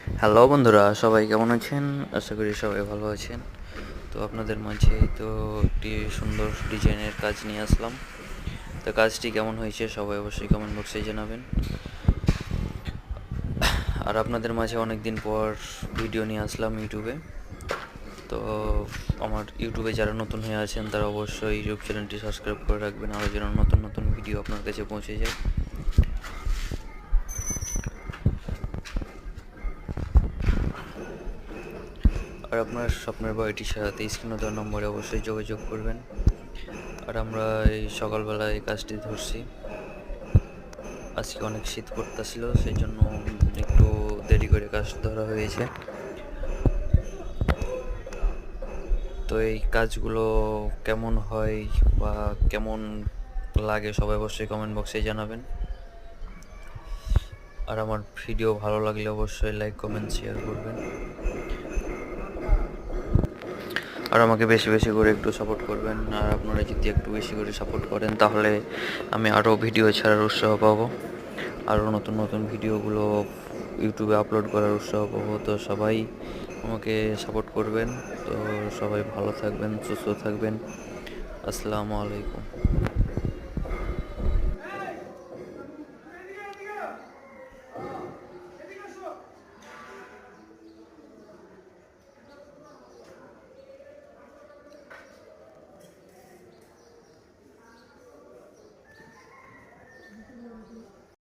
Hello বন্ধুরা, সবাই কেমন আছেন? আশা করি সবাই ভালো আছেন। তো আপনাদের মাঝে তো একটি সুন্দর ডিজাইনের কাজ নিয়ে আসলাম। তো কাজটি কেমন হয়েছে সবাই অবশ্যই কমেন্ট বক্সে জানাবেন। আর আপনাদের মাঝে অনেক দিন পর ভিডিও নিয়ে আসলাম ইউটিউবে। তো আমার ইউটিউবে যারা নতুন হয়ে আছেন তারা অবশ্যই ইউটিউব চ্যানেলটি সাবস্ক্রাইব করে রাখবেন, আরও যেন নতুন নতুন ভিডিও আপনার কাছে পৌঁছে যায়। আর আপনার স্বপ্নের বাড়িটি সারাতে স্ক্রিনে দেওয়া নম্বরে অবশ্যই যোগাযোগ করবেন। আর আমরা এই সকালবেলায় এই কাজটি ধরছি। আজকে অনেক শীত পড়তেছিল, সেই জন্য একটু দেরি করে কাজ ধরা হয়েছে। তো এই কাজগুলো কেমন হয় বা কেমন লাগে সবাই অবশ্যই কমেন্ট বক্সে জানাবেন। আর আমার ভিডিও ভালো লাগলে অবশ্যই লাইক কমেন্ট শেয়ার করবেন। আর আমাকে বেশি বেশি করে একটু সাপোর্ট করবেন। আর আপনারা যদি একটু বেশি করে সাপোর্ট করেন তাহলে আমি আরও ভিডিও ছাড়ার উৎসাহ পাবো, আরও নতুন নতুন ভিডিওগুলো ইউটিউবে আপলোড করার উৎসাহ পাবো। তো সবাই আমাকে সাপোর্ট করবেন। তো সবাই ভালো থাকবেন, সুস্থ থাকবেন। আসসালামু আলাইকুম।